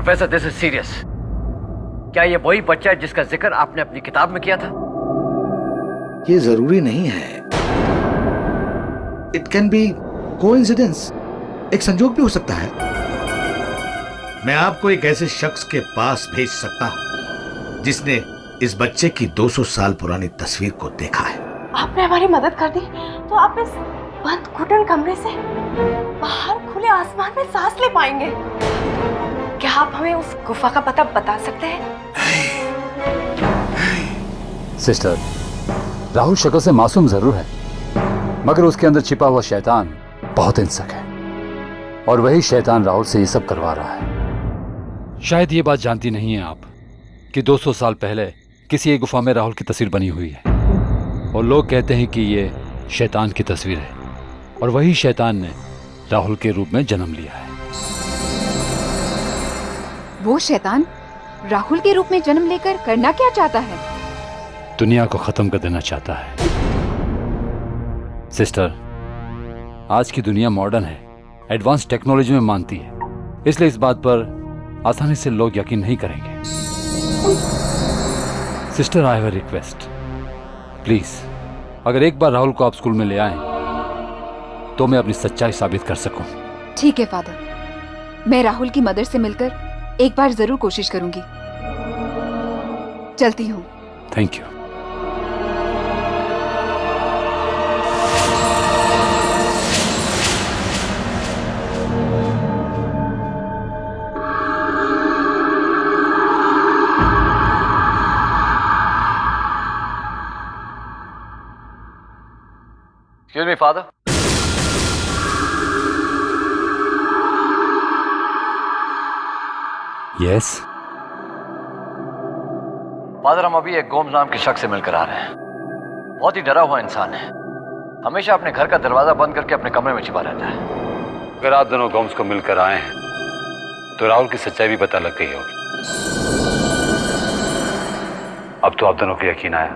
Professor, this is serious. क्या ये वही बच्चा है जिसका जिक्र आपने अपनी किताब में किया था? ये जरूरी नहीं है। इट कैन बी कोइंसिडेंस, एक संजोग भी हो सकता है। मैं आपको एक ऐसे शख्स के पास भेज सकता हूं जिसने इस बच्चे की 200 साल पुरानी तस्वीर को देखा है। आपने हमारी मदद कर दी तो आप इस बंद घुटन कमरे से बाहर खुले आसमान में सांस ले पाएंगे। क्या आप हमें उस गुफा का पता बता सकते हैं? सिस्टर, राहुल शक्ल से मासूम जरूर है, मगर उसके अंदर छिपा हुआ शैतान बहुत हिंसक है, और वही शैतान राहुल से ये सब करवा रहा है। शायद ये बात जानती नहीं है आप कि 200 साल पहले किसी एक गुफा में राहुल की तस्वीर बनी हुई है, और लोग कहते हैं कि ये शैतान की तस्वीर है, और वही शैतान ने राहुल के रूप में जन्म लिया है। वो शैतान राहुल के रूप में जन्म लेकर करना क्या चाहता है? दुनिया को खत्म कर देना चाहता है। सिस्टर, आज की दुनिया मॉडर्न है, एडवांस टेक्नोलॉजी में मानती है, इसलिए इस बात पर आसानी से लोग यकीन नहीं करेंगे। Sister, I have a request, please अगर एक बार राहुल को आप स्कूल में ले आए तो मैं अपनी सच्चाई साबित कर सकूं। ठीक है फादर, मैं राहुल की मदर से मिलकर एक बार जरूर कोशिश करूंगी। चलती हूँ। Thank you. Excuse me, father. Yes father, हम अभी एक गोम्स नाम के शख्स से मिलकर आ रहे हैं। बहुत ही डरा हुआ इंसान है, हमेशा अपने घर का दरवाजा बंद करके अपने कमरे में छिपा रहता है। अगर आप दोनों गोम्स को मिलकर आए हैं तो राहुल की सच्चाई भी पता लग गई होगी। अब तो आप दोनों को यकीन आया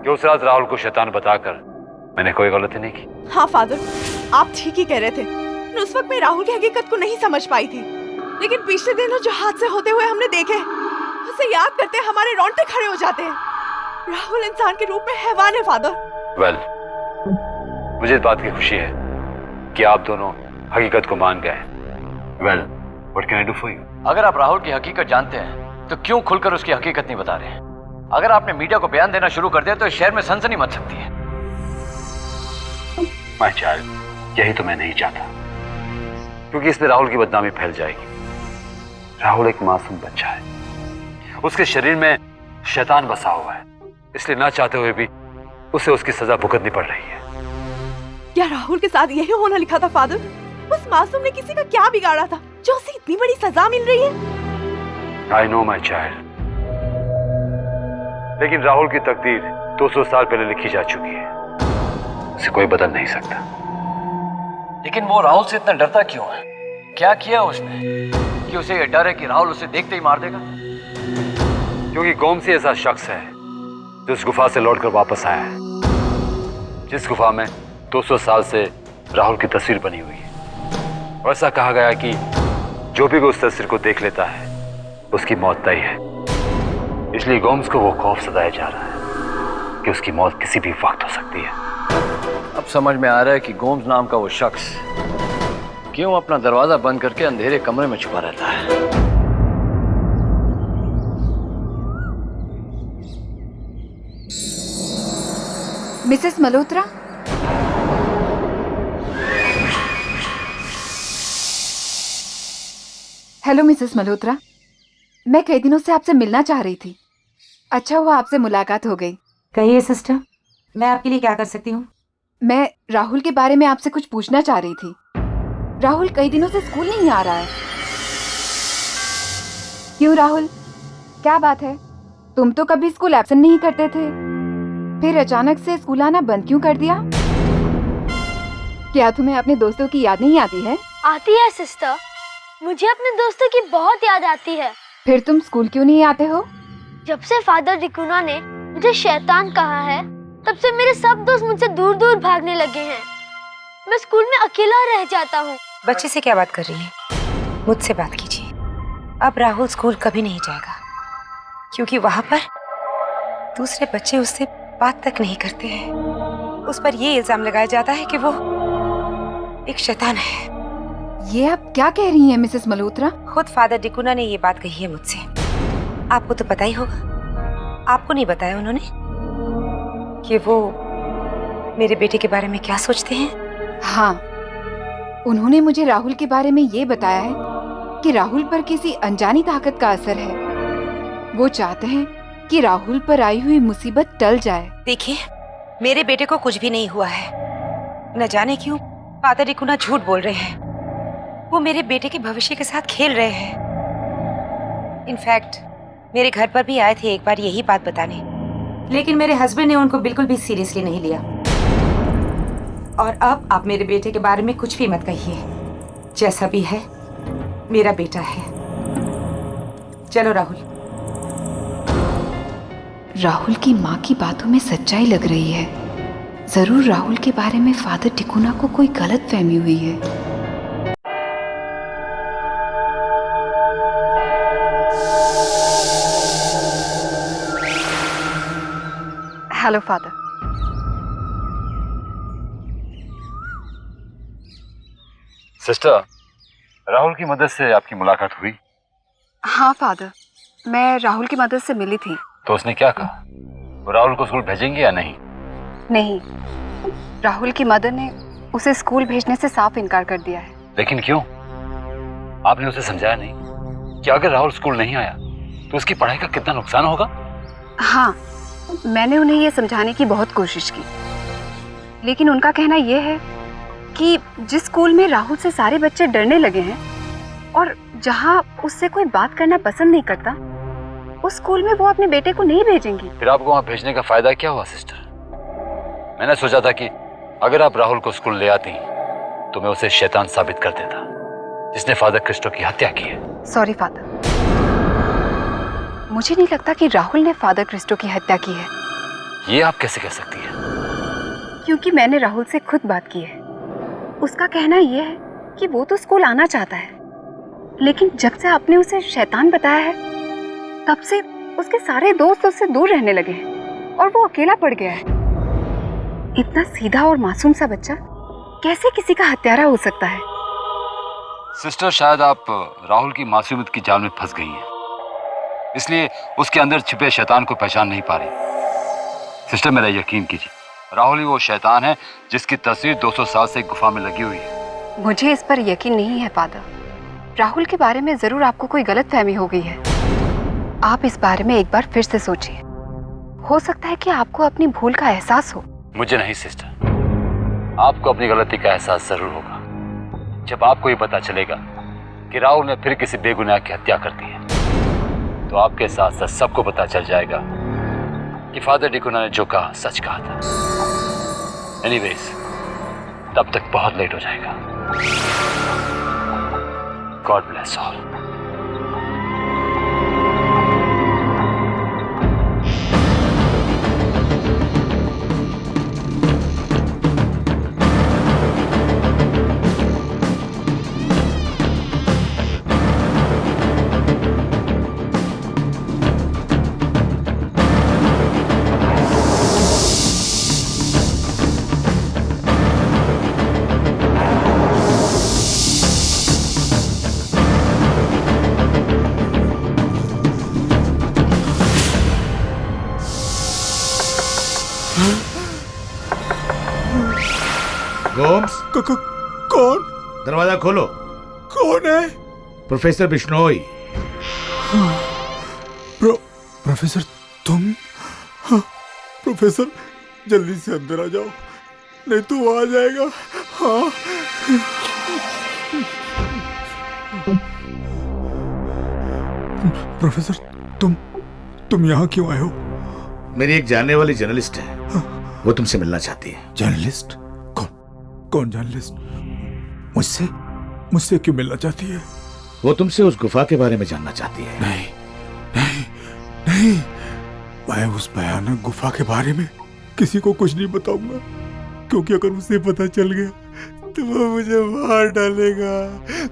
कि उस रात राहुल को शैतान बताकर मैंने कोई गलती नहीं की। हाँ फादर, आप ठीक ही कह रहे थे। उस वक्त मैं राहुल की हकीकत को नहीं समझ पाई थी, लेकिन पिछले दिनों जो हादसे होते हुए हमने देखे, उसे याद करते हमारे रोंगटे खड़े हो जाते हैं। राहुल इंसान के रूप में हैवान है फादर। वेल, मुझे इस बात की खुशी है कि आप दोनों हकीकत को मान गए। Well, what can I do for you? अगर आप राहुल की हकीकत जानते हैं तो क्यों खुलकर उसकी हकीकत नहीं बता रहे? अगर आपने मीडिया को बयान देना शुरू कर दिया तो इस शहर में सनसनी मच सकती है। माय चाइल्ड, यही तो मैं नहीं चाहता, क्योंकि इसमें राहुल की बदनामी फैल जाएगी। राहुल एक मासूम बच्चा है, उसके शरीर में शैतान बसा हुआ है, इसलिए ना चाहते हुए भी उसे उसकी सजा भुगतनी पड़ रही है। क्या राहुल के साथ यही होना लिखा था फादर? उस मासूम ने किसी का क्या बिगाड़ा था जो उसे इतनी बड़ी सजा मिल रही है? आई नो माय चाइल्ड, लेकिन राहुल की तकदीर 200 साल पहले लिखी जा चुकी है, उसे कोई बदल नहीं सकता। लेकिन वो राहुल से इतना डरता क्यों है? क्या किया उसने कि उसे ये डर है कि राहुल उसे देखते ही मार देगा? क्योंकि गोमसी ऐसा शख्स है जो उस गुफा से लौटकर वापस आया है, जिस गुफा में 200 साल से राहुल की तस्वीर बनी हुई है। और ऐसा कहा गया कि जो भी उस तस्वीर को देख लेता है उसकी मौत तय है। इसलिए गोम्स को वो खौफ सताया जा रहा है कि उसकी मौत किसी भी वक्त हो सकती है। अब समझ में आ रहा है कि गोम्स नाम का वो शख्स क्यों अपना दरवाजा बंद करके अंधेरे कमरे में छुपा रहता है। Mrs Malhotra, hello Mrs Malhotra, मैं कई दिनों से आपसे मिलना चाह रही थी। अच्छा हुआ आपसे मुलाकात हो गई। कहिए सिस्टर, मैं आपके लिए क्या कर सकती हूँ? मैं राहुल के बारे में आपसे कुछ पूछना चाह रही थी। राहुल कई दिनों से स्कूल नहीं आ रहा है। क्यों राहुल, क्या बात है? तुम तो कभी स्कूल एब्सेंट नहीं करते थे, फिर अचानक से स्कूल आना बंद क्यों कर दिया? क्या तुम्हें अपने दोस्तों की याद नहीं आती है? आती है सिस्टर, मुझे अपने दोस्तों की बहुत याद आती है। फिर तुम स्कूल क्यों नहीं आते हो? जब से फादर डिकुना ने मुझे शैतान कहा है, तब से मेरे सब दोस्त मुझसे दूर दूर भागने लगे हैं। मैं स्कूल में अकेला रह जाता हूँ। बच्चे से क्या बात कर रही है? मुझसे बात कीजिए। अब राहुल स्कूल कभी नहीं जाएगा, क्योंकि वहां पर दूसरे बच्चे उससे बात तक नहीं करते हैं। उस पर यह इल्जाम लगाया जाता है कि वो एक शैतान है। ये आप क्या कह रही हैं मिसेस मल्होत्रा? खुद फादर डिकुना ने ये बात कही है मुझसे। आपको तो पता ही होगा। आपको नहीं बताया उन्होंने कि वो मेरे बेटे के बारे में क्या सोचते हैं? हाँ, उन्होंने मुझे राहुल के बारे में ये बताया है कि राहुल पर किसी अनजानी ताकत का असर है। वो चाहते हैं कि राहुल पर आई हुई मुसीबत टल जाए। देखिए, मेरे बेटे को कुछ भी नहीं हुआ है। न जाने क्यों फादर डिकुना झूठ बोल रहे हैं। वो मेरे बेटे के भविष्य के साथ खेल रहे हैं। इनफैक्ट मेरे घर पर भी आए थे एक बार यही बात बताने, लेकिन मेरे हस्बैंड ने उनको बिल्कुल भी सीरियसली नहीं लिया। और अब आप मेरे बेटे के बारे में कुछ भी मत कहिए। जैसा भी है, मेरा बेटा है। चलो राहुल। राहुल की माँ की बातों में सच्चाई लग रही है। जरूर राहुल के बारे में फादर डिकुना को कोई गलतफहमी हुई है। Hello father. सिस्टर, राहुल की मदद से आपकी मुलाकात हुई? हाँ फादर, मैं राहुल की मदद से मिली थी। तो उसने क्या कहा? वो राहुल को स्कूल भेजेंगे या नहीं? नहीं, राहुल की मदर ने उसे स्कूल भेजने से साफ इनकार कर दिया है। लेकिन क्यों? आपने उसे समझाया नहीं कि अगर राहुल स्कूल नहीं आया तो उसकी पढ़ाई का कितना नुकसान होगा? हाँ, मैंने उन्हें ये समझाने की बहुत कोशिश की, लेकिन उनका कहना यह है कि जिस स्कूल में राहुल से सारे बच्चे डरने लगे हैं और जहाँ उससे कोई बात करना पसंद नहीं करता, उस स्कूल में वो अपने बेटे को नहीं भेजेंगी। फिर आपको वहाँ भेजने का फायदा क्या हुआ सिस्टर? मैंने सोचा था कि अगर आप राहुल को स्कूल ले आती तो मैं उसे शैतान साबित कर देता जिसने फादर क्रिस्टो की हत्या की है। सॉरी फादर, मुझे नहीं लगता कि राहुल ने फादर क्रिस्टो की हत्या की है। ये आप कैसे कह सकती है? क्योंकि मैंने राहुल से खुद बात की है। उसका कहना यह है कि वो तो स्कूल आना चाहता है, लेकिन जब से आपने उसे शैतान बताया है तब से उसके सारे दोस्त उससे दूर रहने लगे हैं और वो अकेला पड़ गया है। इतना सीधा और मासूम सा बच्चा कैसे किसी का हत्यारा हो सकता है? सिस्टर, शायद आप राहुल की मासूमियत की जाल में फंस गई हैं, इसलिए उसके अंदर छिपे शैतान को पहचान नहीं पा रही। सिस्टर, मेरा यकीन कीजिए, राहुल ही वो शैतान है जिसकी तस्वीर 200 साल से गुफा में लगी हुई है। मुझे इस पर यकीन नहीं है फादर। राहुल के बारे में जरूर आपको कोई गलतफहमी हो गई है। आप इस बारे में एक बार फिर से सोचिए। हो सकता है कि आपको अपनी भूल का एहसास हो। मुझे नहीं सिस्टर, आपको अपनी गलती का एहसास जरूर होगा जब आपको ये पता चलेगा कि राहुल ने फिर किसी बेगुनाह की हत्या कर दी है। तो आपके साथ साथ सबको पता चल जाएगा कि फादर डिकुना ने जो कहा सच कहा था। एनीवेज, तब तक बहुत लेट हो जाएगा। God bless all. गोम्स, कौन? दरवाजा खोलो। कौन है? प्रोफेसर बिश्नोई। प्रोफेसर तुम? हाँ, प्रोफेसर जल्दी से अंदर आ जाओ, नहीं तो वो आ जाएगा। हाँ। प्रोफेसर तुम यहाँ क्यों आए हो? मेरी एक जानने वाली जर्नलिस्ट है, वो तुमसे मिलना चाहती है। जर्नलिस्ट? कौन जर्नलिस्ट? मुझसे क्यों मिलना चाहती है? वो तुमसे उस गुफा के बारे में जानना चाहती है। नहीं नहीं नहीं, मैं उस भयानक गुफा के बारे में किसी को कुछ नहीं बताऊंगा, क्योंकि अगर उसे पता चल गया तो वो मुझे मार डालेगा,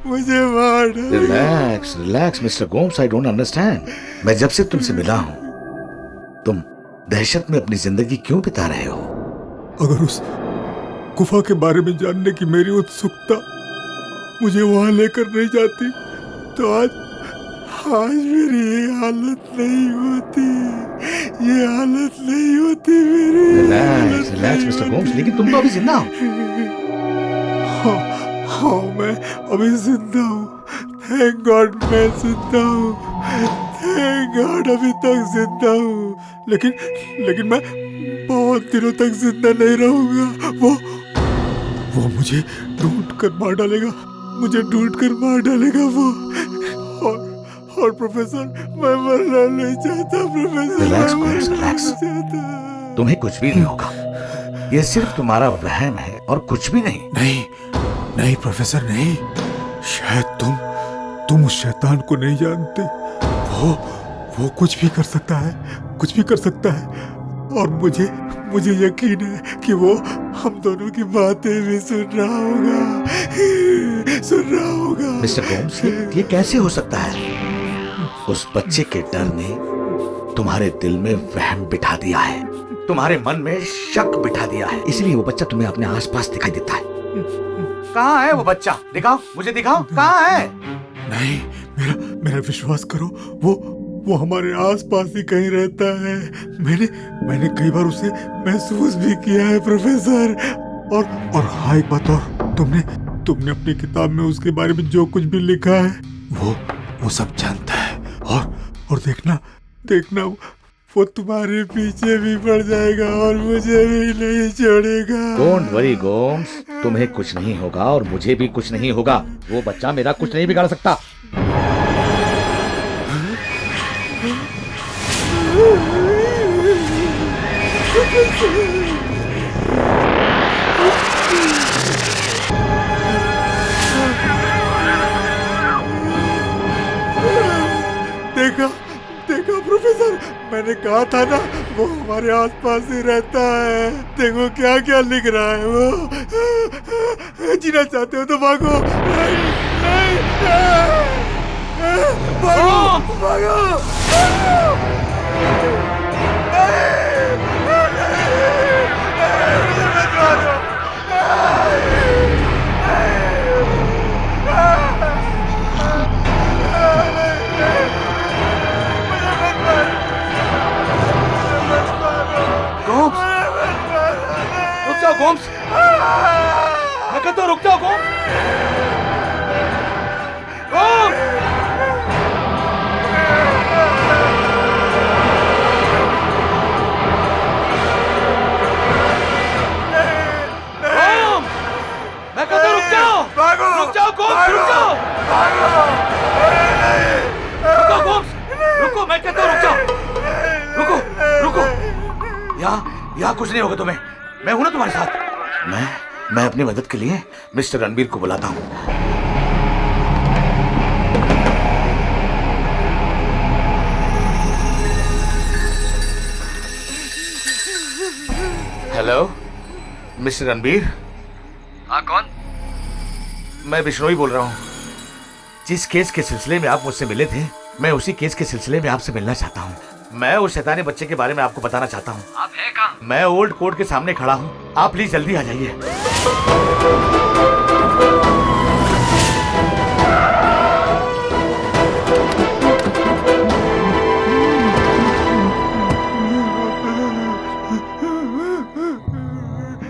मुझे मार डालेगा। Relax relax mister Gomes, I don't understand. मैं जब से तुमसे मिला हूं, तुम दहशत में अपनी जिंदगी क्यों बिता रहे हो? अगर उस गुफा के बारे में जानने की मेरी उत्सुकता मुझे वहां लेकर नहीं जाती तो आज मेरी ये हालत नहीं होती, ये हालत नहीं होती मेरी। रिलैक्स रिलैक्स मिस्टर गोम्स, लेकिन तुम तो अभी जिंदा हो। हाँ, मैं अभी जिंदा हूँ। थैंक गॉड मैं जिंदा हूँ, थैंक गॉड अभी तक जिंदा हूँ। लेकिन मैं बहुत दिनों तक जिंदा नहीं रहूंगा। वो मुझे ढूंढ कर मार डालेगा, मुझे ढूंढ कर मार डालेगा वो। और प्रोफेसर, मैं मरना नहीं चाहता प्रोफेसर। रिलैक्स मैं गोम्स, मरना रिलैक्स। नहीं चाहता। तुम्हें कुछ भी नहीं होगा, ये सिर्फ तुम्हारा वहम है और कुछ भी नहीं। नहीं प्रोफेसर नहीं, शायद तुम उस शैतान को नहीं जानते। वो कुछ भी कर सकता है, कुछ भी कर सकता है। और मुझे यकीन है कि वो हम दोनों की बातें भी सुन रहा होगा। मिस्टर गोम्स, ये कैसे हो सकता है? उस बच्चे के डर ने तुम्हारे दिल में वहम बिठा दिया है, तुम्हारे मन में शक बिठा दिया है, इसलिए वो बच्चा तुम्हें अपने आसपास दिखाई देता है। कहाँ है वो बच्चा? दिखाओ, मुझे दिखाओ, कहाँ है? नहीं, मेरा विश्वास करो, वो हमारे आसपास ही कहीं रहता है। मैंने कई बार उसे महसूस भी किया है प्रोफेसर। और हाँ, एक बात और, तुमने अपनी किताब में उसके बारे में जो कुछ भी लिखा है वो सब जानता है। और देखना वो तुम्हारे पीछे भी पड़ जाएगा और मुझे भी नहीं छोड़ेगा। डोंट वरी गोम्स, तुम्हें कुछ नहीं होगा और मुझे भी कुछ नहीं होगा। वो बच्चा मेरा कुछ नहीं बिगाड़ सकता। देखा प्रोफेसर, मैंने कहा था ना वो हमारे आसपास ही रहता है। देखो क्या क्या लिख रहा है वो। जीना चाहते हो तो भागो। नहीं, भागो। रुक जाओ गोम्स, मैं कहता हूं रुक जाओ गोम्स। मैं कहता हूं रुक जाओ, रुक जाओ गोम्स, रुक जाओ, रुको गोम्स, रुको, मैं कहता हूं रुक जाओ, रुको। यहाँ कुछ नहीं होगा तुम्हें, मैं हूं ना तुम्हारे साथ। मैं अपनी मदद के लिए मिस्टर रणबीर को बुलाता हूं। Hello mister Ranbir. हाँ, कौन? मैं बिश्नोई बोल रहा हूं। जिस केस के सिलसिले में आप मुझसे मिले थे, मैं उसी केस के सिलसिले में आपसे मिलना चाहता हूं। मैं उस शैतानी बच्चे के बारे में आपको बताना चाहता हूँ। आप हैं कहाँ? मैं ओल्ड कोर्ट के सामने खड़ा हूँ, आप प्लीज जल्दी आ जाइए।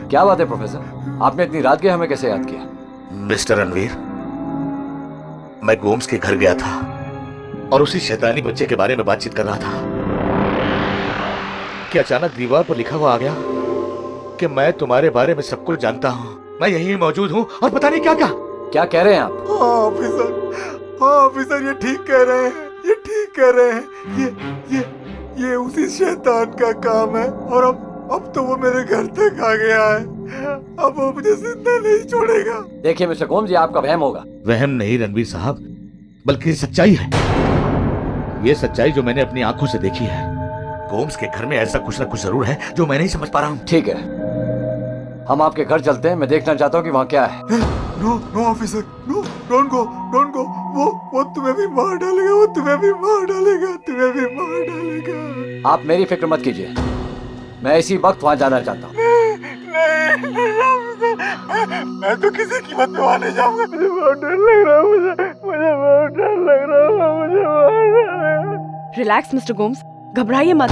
क्या बात है प्रोफेसर, आपने इतनी रात के हमें कैसे याद किया? मिस्टर रणवीर, मैं गोम्स के घर गया था और उसी शैतानी बच्चे के बारे में बातचीत कर रहा था कि अचानक दीवार पर लिखा हुआ आ गया कि मैं तुम्हारे बारे में सब कुछ जानता हूँ, मैं यहीं मौजूद हूँ और पता नहीं क्या कह रहे हैं आप? हाँ ऑफिसर, ये ठीक कह रहे हैं, ये उसी शैतान का काम है। और अब तो वो मेरे घर तक आ गया है, अब वो मुझे जिंदा नहीं छोड़ेगा। देखिए मिस्टर गोम्स, ये आपका वहम होगा। वहम नहीं रणवीर साहब, बल्कि सच्चाई है। ये सच्चाई जो मैंने अपनी आंखों से देखी है। गोम्स के घर में ऐसा कुछ ना कुछ जरूर है जो मैं नहीं समझ पा रहा हूँ। ठीक है, हम आपके घर चलते हैं, मैं देखना चाहता हूँ कि वहाँ क्या है। No no officer, no, don't go, don't go. वो तुम्हें भी मार डालेगा, वो तुम्हें भी मार डालेगा, तुम्हें भी मार डालेगा। आप मेरी फिक्र मत कीजिए, मैं इसी वक्त वहाँ जाना चाहता हूँ। मैं तो किसी कीमत पे वहाँ नहीं जाऊंगा। मुझे बहुत डर लग रहा है, मुझे बहुत डर लग रहा है, मुझे बहुत डर लग रहा है। रिलैक्स मिस्टर गोम्स, घबराइए मत।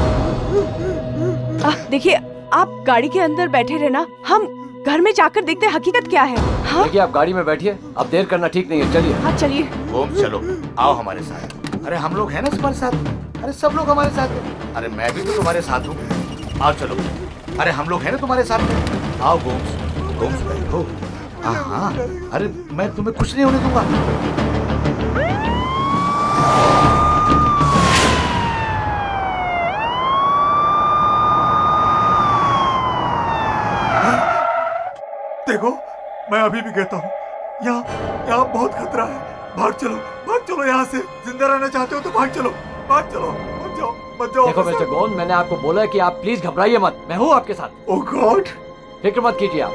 देखिए, आप गाड़ी के अंदर बैठे रहना, हम घर में जाकर देखते हैं हकीकत क्या है। हाँ देखिए, आप गाड़ी में बैठिए, अब देर करना ठीक नहीं है, चलिए। हाँ चलिए। गोम्स चलो, आओ हमारे साथ। अरे हम लोग हैं ना तुम्हारे साथ, अरे सब लोग हमारे साथ हैं। अरे मैं भी तो तुम्हारे साथ हूँ, आओ चलो। अरे हम लोग हैं ना तुम्हारे साथ में, आओ गोम्स, गोम्स बैठो। हाँ, अरे मैं तुम्हें कुछ नहीं होने दूंगा। देखो, मैं अभी भी कहता हूँ, यहाँ बहुत खतरा है। भाग चलो यहाँ से। जिंदा रहना चाहते हो तो भाग चलो, भाग चलो, मत जाओ, मत जाओ। देखो मिस्टर गोंद, मैंने आपको बोला है कि आप प्लीज घबराइए मत, मैं हूँ आपके साथ। ओह गॉड, फिक्र मत कीजिए आप।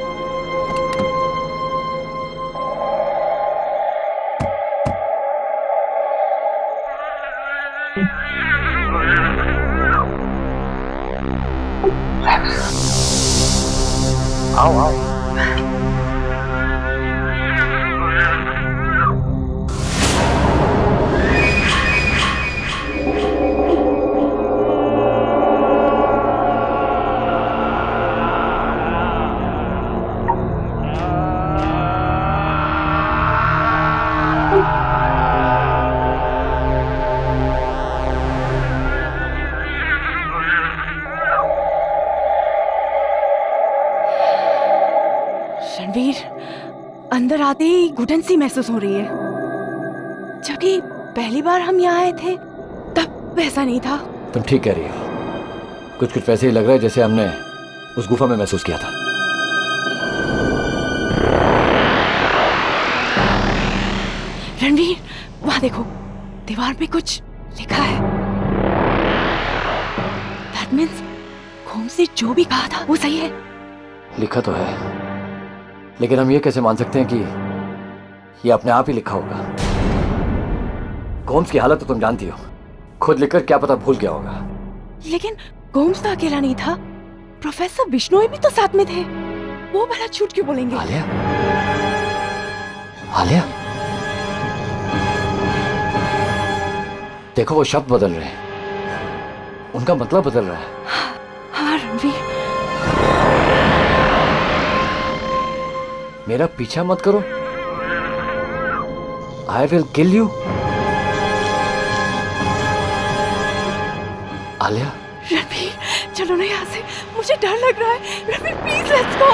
आओ आओ। रणवीर, अंदर आते ही घुटन सी महसूस हो रही है, जबकि पहली बार हम यहाँ आए थे तब वैसा नहीं था। तुम ठीक कह रही हो, कुछ कुछ वैसे ही लग रहा है जैसे हमने उस गुफा में महसूस किया था। रणवीर, वहां देखो, दीवार पे कुछ लिखा है। That means गोम्स ने जो भी कहा था वो सही है। लिखा तो है, लेकिन हम ये कैसे मान सकते हैं कि ये अपने आप ही लिखा होगा। गोम्स की हालत तो तुम जानती हो, खुद लिखकर क्या पता भूल गया होगा। लेकिन गोम्स तो अकेला नहीं था, प्रोफेसर बिश्नोई भी तो साथ में थे, वो भला झूठ क्यों बोलेंगे? आलिया, आलिया, देखो वो शब्द बदल रहे हैं, उनका मतलब बदल रहा है। हाँ रणवीर, मेरा पीछा मत करो, I will kill you. Alia, Ranveer चलो ना यहाँ से, मुझे डर लग रहा है। Ranveer please let's go.